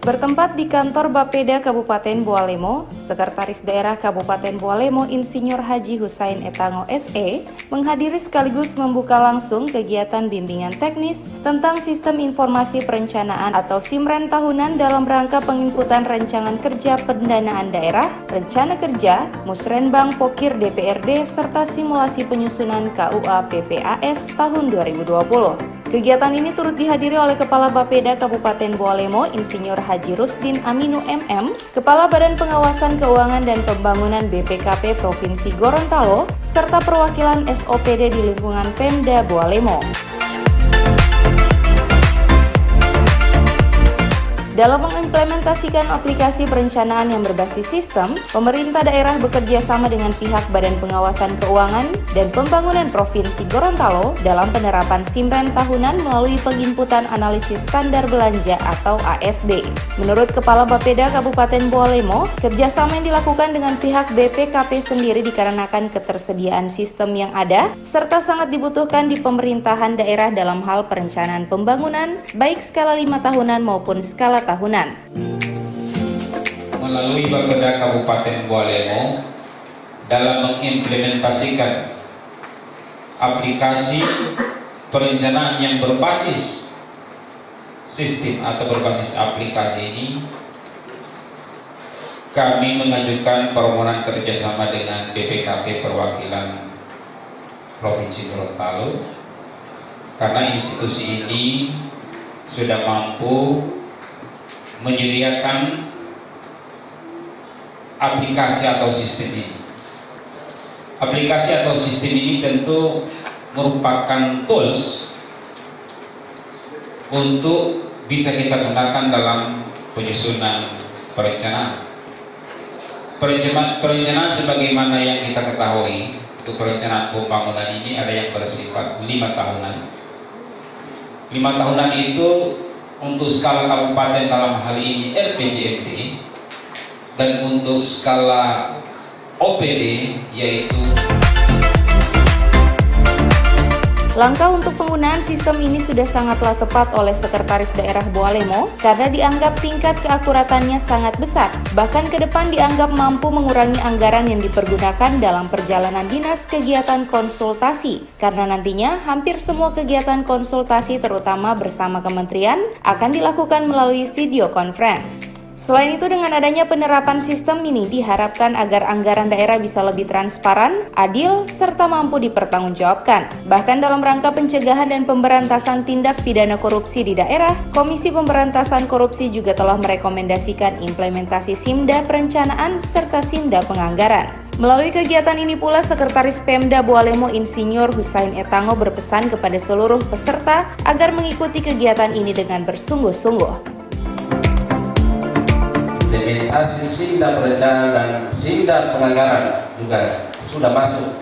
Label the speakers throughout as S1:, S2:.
S1: Bertempat di kantor Bapeda Kabupaten Bualemo, Sekretaris Daerah Kabupaten Bualemo Insinyur Haji Husain Etango SE menghadiri sekaligus membuka langsung kegiatan bimbingan teknis tentang Sistem Informasi Perencanaan atau SIMREN tahunan dalam rangka penginputan Rancangan Kerja Pendanaan Daerah, Rencana Kerja, Musrenbang Pokir DPRD, serta simulasi penyusunan KUA PPAS tahun 2020. Kegiatan ini turut dihadiri oleh Kepala Bapeda Kabupaten Bualemo Insinyur Haji Rusdin Aminu MM, Kepala Badan Pengawasan Keuangan dan Pembangunan BPKP Provinsi Gorontalo, serta perwakilan SOPD di lingkungan Pemda Bualemo. Dalam mengimplementasikan aplikasi perencanaan yang berbasis sistem, pemerintah daerah bekerja sama dengan pihak Badan Pengawasan Keuangan dan Pembangunan Provinsi Gorontalo dalam penerapan SIMREN tahunan melalui penginputan analisis standar belanja atau ASB. Menurut Kepala Bapeda Kabupaten Bualemo, kerjasama yang dilakukan dengan pihak BPKP sendiri dikarenakan ketersediaan sistem yang ada, serta sangat dibutuhkan di pemerintahan daerah dalam hal perencanaan pembangunan, baik skala 5 tahunan maupun skala tahunan.
S2: Melalui Bapeda Kabupaten Bualemo dalam mengimplementasikan aplikasi perencanaan yang berbasis sistem atau berbasis aplikasi ini, kami mengajukan permohonan kerjasama dengan BPKP perwakilan Provinsi Gorontalo karena institusi ini sudah mampu menyediakan aplikasi atau sistem ini. Aplikasi atau sistem ini tentu merupakan tools untuk bisa kita gunakan dalam penyusunan perencanaan. Perencanaan sebagaimana yang kita ketahui, untuk perencanaan pembangunan ini ada yang bersifat 5 tahunan. 5 tahunan itu untuk skala kabupaten dalam hal ini RPJMD, dan untuk skala OPD yaitu.
S1: Langkah untuk penggunaan sistem ini sudah sangatlah tepat oleh Sekretaris Daerah Bualemo karena dianggap tingkat keakuratannya sangat besar. Bahkan ke depan dianggap mampu mengurangi anggaran yang dipergunakan dalam perjalanan dinas kegiatan konsultasi. Karena nantinya hampir semua kegiatan konsultasi terutama bersama kementerian akan dilakukan melalui video conference. Selain itu, dengan adanya penerapan sistem ini diharapkan agar anggaran daerah bisa lebih transparan, adil, serta mampu dipertanggungjawabkan. Bahkan dalam rangka pencegahan dan pemberantasan tindak pidana korupsi di daerah, Komisi Pemberantasan Korupsi juga telah merekomendasikan implementasi SIMDA Perencanaan serta SIMDA Penganggaran. Melalui kegiatan ini pula, Sekretaris Pemda Bualemo Insinyur Husain Etango berpesan kepada seluruh peserta agar mengikuti kegiatan ini dengan bersungguh-sungguh.
S3: Implementasi SIMDA Perencanaan dan SIMDA Penganggaran juga sudah masuk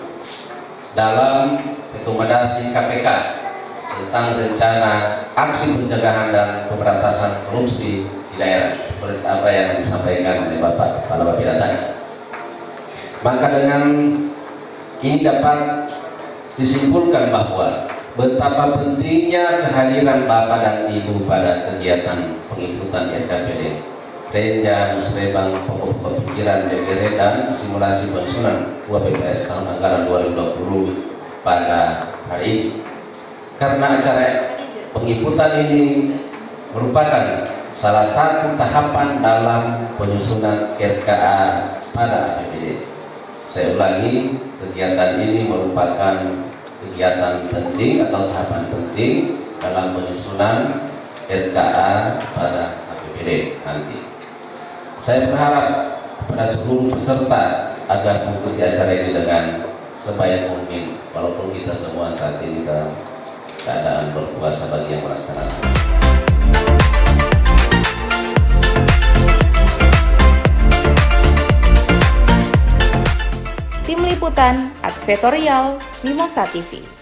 S3: dalam rekomendasi KPK tentang rencana aksi pencegahan dan pemberantasan korupsi di daerah, seperti apa yang disampaikan oleh Bapak Kepala Bapeda tadi. Maka dengan ini dapat disimpulkan bahwa betapa pentingnya kehadiran Bapak dan Ibu pada kegiatan penginputan RKPD, Renja, Musrebang, pokok pikiran DPR dan simulasi penyusunan UAPPS tahun anggaran 2020 pada hari ini. Karena acara penginputan ini merupakan salah satu tahapan dalam penyusunan RKA pada APBD. Saya ulangi, kegiatan ini merupakan kegiatan penting atau tahapan penting dalam penyusunan RKA pada APBD nanti. Saya berharap kepada seluruh peserta agar mengikuti acara ini dengan sebaik mungkin, walaupun kita semua saat ini dalam keadaan berpuasa bagi yang melaksanakan.
S1: Tim Liputan Advertorial Mimosa TV.